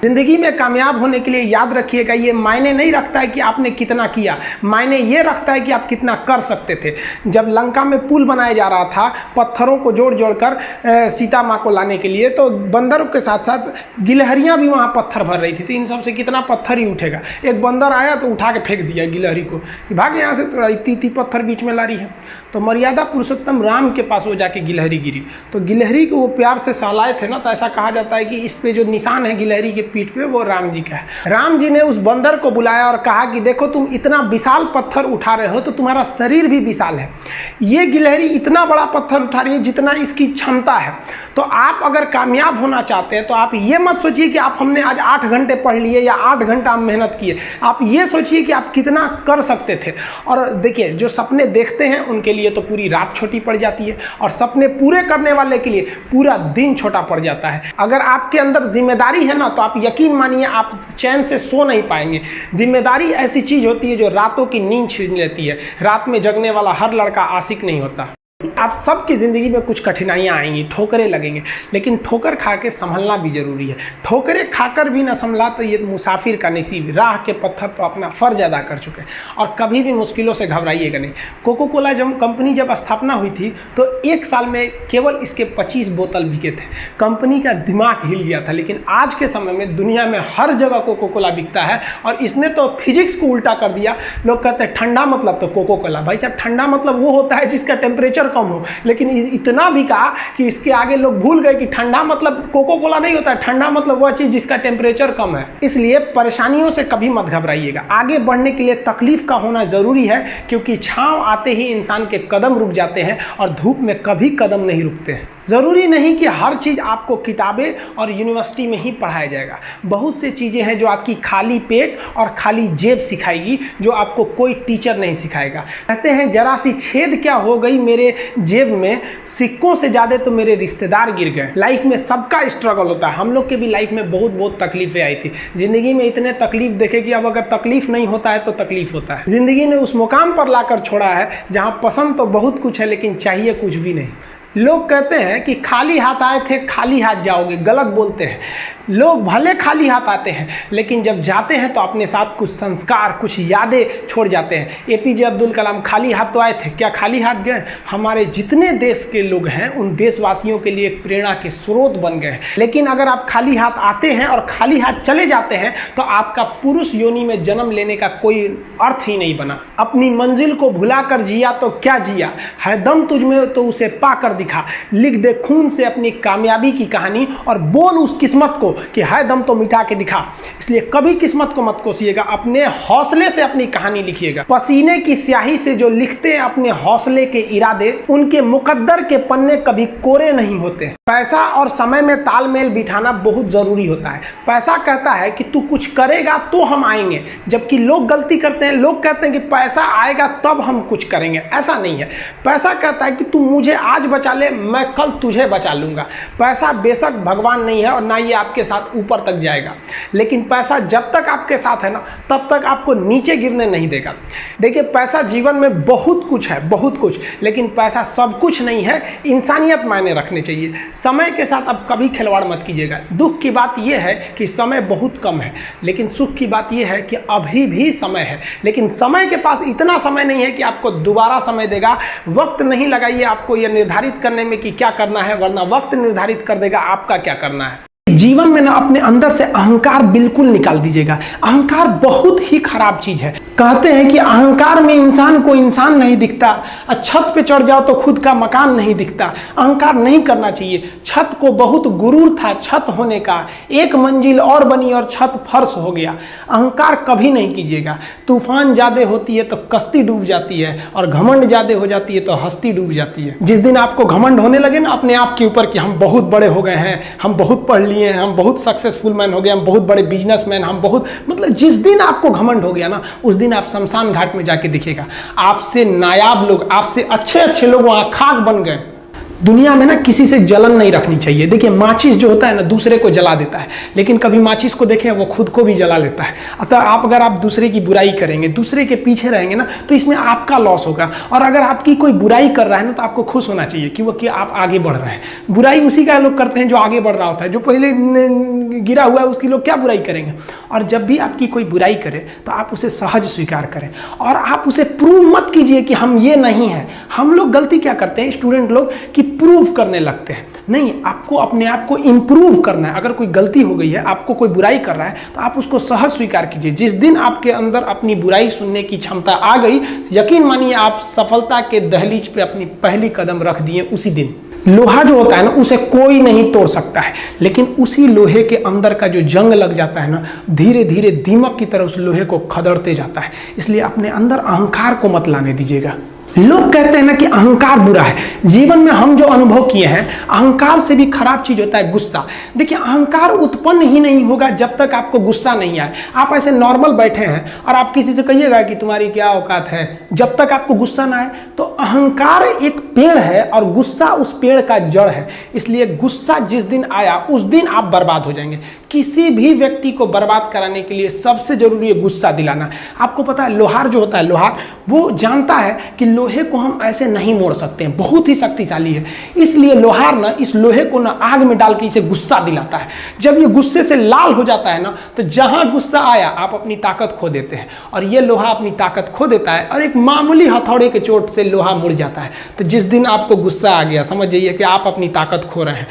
जिंदगी में कामयाब होने के लिए याद रखिएगा, ये मायने नहीं रखता है कि आपने कितना किया, मायने ये रखता है कि आप कितना कर सकते थे। जब लंका में पुल बनाया जा रहा था पत्थरों को जोड़ जोड़ कर सीता माँ को लाने के लिए, तो बंदरों के साथ साथ गिलहरियाँ भी वहाँ पत्थर भर रही थी। तो इन सब से कितना पत्थर ही उठेगा। एक बंदर आया तो उठा के फेंक दिया गिलहरी को, भाग यहाँ से, तो इतनी पत्थर बीच में ला रही है। तो मर्यादा पुरुषोत्तम राम के पास वो जाके गिलहरी गिरी, तो गिलहरी को वो प्यार से सहलाए थे ना, तो ऐसा कहा जाता है कि इस पे जो निशान है गिलहरी के पीठ पे वो राम जी का है। राम जी ने उस बंदर को बुलाया और कहा कि देखो तुम इतना विशाल पत्थर उठा रहे हो तो तुम्हारा शरीर भी विशाल है, ये गिलहरी इतना बड़ा पत्थर उठा रही है जितना इसकी क्षमता है। तो आप अगर कामयाब होना चाहते हैं तो आप ये मत सोचिए कि आप हमने आज 8 घंटे पढ़ लिए या 8 घंटा हम मेहनत किए, आप ये सोचिए कि आप कितना कर सकते थे। और देखिए जो सपने देखते हैं उनके लिए तो पूरी रात छोटी पड़ जाती है, और सपने पूरे करने वाले के लिए पूरा दिन छोटा पड़ जाता है। अगर आपके अंदर जिम्मेदारी है ना, तो आप यकीन मानिए आप चैन से सो नहीं पाएंगे। जिम्मेदारी ऐसी चीज होती है जो रातों की नींद छीन लेती है। रात में जगने वाला हर लड़का आशिक नहीं होता। आप सबकी ज़िंदगी में कुछ कठिनाइयाँ आएंगी, ठोकरें लगेंगे, लेकिन ठोकर खा के संभलना भी जरूरी है। ठोकरें खाकर भी ना संभला तो ये मुसाफिर का नसीब। राह के पत्थर तो अपना फ़र्ज अदा कर चुके हैं, और कभी भी मुश्किलों से घबराइएगा नहीं। कोको कोला कंपनी जब स्थापना हुई थी तो 1 साल में केवल इसके 25 बोतल बिके थे। कंपनी का दिमाग हिल गया था। लेकिन आज के समय में दुनिया में हर जगह कोको कोला बिकता है, और इसने तो फिजिक्स को उल्टा कर दिया। लोग कहते हैं ठंडा मतलब तो कोको कोला। भाई साहब, ठंडा मतलब वो होता है जिसका टेम्परेचर कम हो, लेकिन इतना भी कहा कि इसके आगे लोग भूल गए कि ठंडा मतलब कोको कोला नहीं होता है। ठंडा मतलब वह चीज जिसका टेम्परेचर कम है। इसलिए परेशानियों से कभी मत घबराइएगा। आगे बढ़ने के लिए तकलीफ का होना जरूरी है, क्योंकि छांव आते ही इंसान के कदम रुक जाते हैं और धूप में कभी कदम नहीं रुकते हैं। ज़रूरी नहीं कि हर चीज़ आपको किताबें और यूनिवर्सिटी में ही पढ़ाया जाएगा। बहुत से चीज़ें हैं जो आपकी खाली पेट और खाली जेब सिखाएगी, जो आपको कोई टीचर नहीं सिखाएगा। कहते हैं जरा सी छेद क्या हो गई मेरे जेब में, सिक्कों से ज़्यादा तो मेरे रिश्तेदार गिर गए। लाइफ में सबका स्ट्रगल होता है। हम लोग के भी लाइफ में बहुत तकलीफें आई थी। ज़िंदगी में इतने तकलीफ देखे कि अब अगर तकलीफ नहीं होता है तो तकलीफ होता है। ज़िंदगी ने उस मुकाम पर लाकर छोड़ा है जहाँ पसंद तो बहुत कुछ है लेकिन चाहिए कुछ भी नहीं। लोग कहते हैं कि खाली हाथ आए थे खाली हाथ जाओगे, गलत बोलते हैं। लोग भले खाली हाथ आते हैं लेकिन जब जाते हैं तो अपने साथ कुछ संस्कार, कुछ यादें छोड़ जाते हैं। एपीजे अब्दुल कलाम खाली हाथ तो आए थे, क्या खाली हाथ गए? हमारे जितने देश के लोग हैं उन देशवासियों के लिए एक प्रेरणा के स्रोत बन गए हैं। लेकिन अगर आप खाली हाथ आते हैं और खाली हाथ चले जाते हैं तो आपका पुरुष योनि में जन्म लेने का कोई अर्थ ही नहीं बना। अपनी मंजिल को भुला कर जिया तो क्या जिया, है दम तुझ में तो उसे पाकर दिखा। लिख दे खून से अपनी कामयाबी की कहानी और बोल उस किस्मत को कि है दम तो मिटा के दिखा। इसलिए कभी किस्मत को मत कोसिएगा, अपने हौसले से अपनी कहानी लिखिएगा। पसीने की स्याही से जो लिखते हैं अपने हौसले के इरादे, उनके मुकद्दर के पन्ने कभी कोरे नहीं होते। पैसा और समय में तालमेल बिठाना बहुत जरूरी होता है। पैसा कहता है कि तू कुछ करेगा तो हम आएंगे, जबकि लोग गलती करते हैं। लोग कहते हैं कि पैसा आएगा तब हम कुछ करेंगे। ऐसा नहीं है। पैसा कहता है कि तू मुझे आज बचा ले, मैं कल तुझे बचा लूंगा। पैसा बेशक भगवान नहीं है और ना ये आपके साथ ऊपर तक जाएगा, लेकिन पैसा जब तक आपके साथ है ना तब तक आपको नीचे गिरने नहीं देगा। देखिए पैसा जीवन में बहुत कुछ है, बहुत कुछ, लेकिन पैसा सब कुछ नहीं है। इंसानियत मायने रखने चाहिए। समय के साथ आप कभी खिलवाड़ मत कीजिएगा। दुख की बात यह है कि समय बहुत कम है, लेकिन सुख की बात यह है कि अभी भी समय है। लेकिन समय के पास इतना समय नहीं है कि आपको दोबारा समय देगा। वक्त नहीं लगाइए आपको यह निर्धारित करने में कि क्या करना है, वरना वक्त निर्धारित कर देगा आपका क्या करना है। जीवन में ना अपने अंदर से अहंकार बिल्कुल निकाल दीजिएगा। अहंकार बहुत ही खराब चीज है। कहते हैं कि अहंकार में इंसान को इंसान नहीं दिखता, छत पे चढ़ जाओ तो खुद का मकान नहीं दिखता। अहंकार नहीं करना चाहिए। छत को बहुत गुरूर था छत होने का, एक मंजिल और बनी और छत फर्श हो गया। अहंकार कभी नहीं कीजिएगा। तूफान ज्यादा होती है तो कश्ती डूब जाती है, और घमंड ज्यादा हो जाती है तो हस्ती डूब जाती है। जिस दिन आपको घमंड होने लगे ना अपने आप के ऊपर कि हम बहुत बड़े हो गए हैं, हम बहुत पढ़ लिए, हम बहुत सक्सेसफुल मैन हो गए, हम बहुत बड़े बिजनेसमैन, हम बहुत, मतलब जिस दिन आपको घमंड हो गया ना उस दिन आप शमशान घाट में जाके दिखेगा आपसे नायाब लोग, आपसे अच्छे अच्छे लोग वहां खाक बन गए। दुनिया में ना किसी से जलन नहीं रखनी चाहिए। देखिए माचिस जो होता है ना दूसरे को जला देता है, लेकिन कभी माचिस को देखें वो खुद को भी जला लेता है। अतः अगर आप दूसरे की बुराई करेंगे, दूसरे के पीछे रहेंगे ना, तो इसमें आपका लॉस होगा। और अगर आपकी कोई बुराई कर रहा है ना तो आपको खुश होना चाहिए कि आप आगे बढ़ रहे हैं। बुराई उसी का लोग करते हैं जो आगे बढ़ रहा होता है, जो पहले गिरा हुआ है उसकी लोग क्या बुराई करेंगे। और जब भी आपकी कोई बुराई करे तो आप उसे सहज स्वीकार करें और आप उसे प्रूव मत कीजिए कि हम ये नहीं हैं। हम लोग गलती क्या करते हैं स्टूडेंट लोग कि प्रूव करने लगते हैं। नहीं, आपको अपने आप को इंप्रूव करना है। अगर कोई गलती हो गई है, आपको कोई बुराई कर रहा है, तो आप उसको सहज स्वीकार कीजिए। जिस दिन आपके अंदर अपनी बुराई सुनने की क्षमता आ गई, यकीन मानिए आप सफलता के दहलीज पे अपनी पहली कदम रख दिए उसी दिन। लोहा जो होता है ना उसे कोई नहीं तोड़ सकता है, लेकिन उसी लोहे के अंदर का जो जंग लग जाता है ना, धीरे धीरे दीमक की तरह उस लोहे को खदड़ते जाता है। इसलिए अपने अंदर अहंकार को मत लाने दीजिएगा। लोग कहते हैं ना कि अहंकार बुरा है। जीवन में हम जो अनुभव किए हैं, अहंकार से भी खराब चीज होता है गुस्सा। देखिए अहंकार उत्पन्न ही नहीं होगा जब तक आपको गुस्सा नहीं आए। आप ऐसे नॉर्मल बैठे हैं और आप किसी से कहिएगा कि तुम्हारी क्या औकात है, जब तक आपको गुस्सा ना आए। तो अहंकार एक पेड़ है और गुस्सा उस पेड़ का जड़ है। इसलिए गुस्सा जिस दिन आया उस दिन आप बर्बाद हो जाएंगे। किसी भी व्यक्ति को बर्बाद कराने के लिए सबसे जरूरी है गुस्सा दिलाना। आपको पता है लोहार जो होता है, लोहार वो जानता है कि लोहे को हम ऐसे नहीं मोड़ सकते हैं, बहुत ही शक्तिशाली है। इसलिए लोहार ना इस लोहे को ना आग में डाल के इसे गुस्सा दिलाता है। जब ये गुस्से से लाल हो जाता है ना, तो जहां गुस्सा आया आप अपनी ताकत खो देते हैं। और ये लोहा अपनी ताकत खो देता है और एक मामूली हथौड़े के चोट से लोहा मुड़ जाता है। तो जिस दिन आपको गुस्सा आ गया, समझ जाइए कि आप अपनी ताकत खो रहे हैं।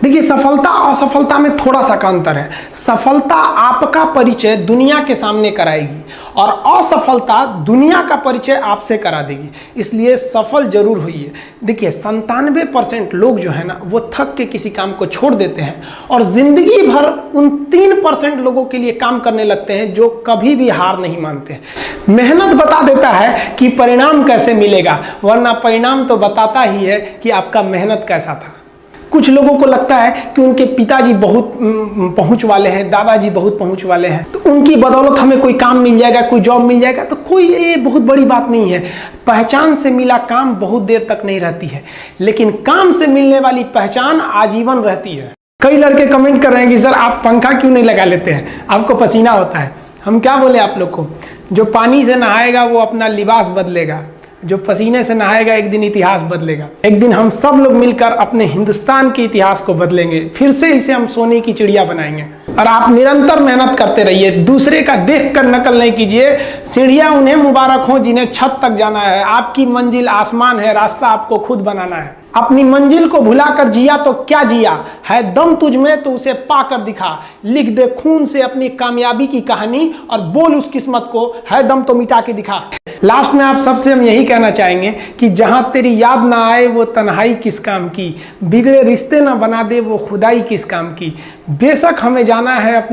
देखिए सफलता और असफलता में थोड़ा सा का अंतर है। सफलता आपका परिचय दुनिया के सामने कराएगी और असफलता दुनिया का परिचय आपसे करा देगी। इसलिए सफल जरूर होइए। देखिए 97% लोग जो है ना वो थक के किसी काम को छोड़ देते हैं और जिंदगी भर उन 3% लोगों के लिए काम करने लगते हैं जो कभी भी हार नहीं मानते। मेहनत बता देता है कि परिणाम कैसे मिलेगा, वरना परिणाम तो बताता ही है कि आपका मेहनत कैसा था। कुछ लोगों को लगता है कि उनके पिताजी बहुत पहुंच वाले हैं, दादाजी बहुत पहुंच वाले हैं, तो उनकी बदौलत हमें कोई काम मिल जाएगा, कोई जॉब मिल जाएगा। तो कोई ये बहुत बड़ी बात नहीं है। पहचान से मिला काम बहुत देर तक नहीं रहती है, लेकिन काम से मिलने वाली पहचान आजीवन रहती है। कई लड़के कमेंट कर रहे हैं कि सर आप पंखा क्यों नहीं लगा लेते हैं, आपको पसीना होता है। हम क्या बोले आप लोग को, जो पानी से नहाएगा वो अपना लिबास बदलेगा, जो पसीने से नहाएगा एक दिन इतिहास बदलेगा। एक दिन हम सब लोग मिलकर अपने हिंदुस्तान के इतिहास को बदलेंगे, फिर से इसे हम सोने की चिड़िया बनाएंगे। और आप निरंतर मेहनत करते रहिए, दूसरे का देखकर नकल नहीं कीजिए। सीढ़ियां उन्हें मुबारक हो जिन्हें छत तक जाना है। आपकी मंजिल आसमान है, रास्ता आपको खुद बनाना है। अपनी मंजिल को भुलाकर जिया तो क्या जिया है, दम तुझ में तो उसे पाकर दिखा। लिख दे खून से अपनी कामयाबी की कहानी और बोल उस किस्मत को है दम तो मिटा के दिखा। लास्ट में आप सबसे हम यही कहना चाहेंगे कि जहां तेरी याद ना आए वो तन्हाई किस काम की, बिगड़े रिश्ते ना बना दे वो खुदाई किस काम की। बेशक हमें जाना है अपनी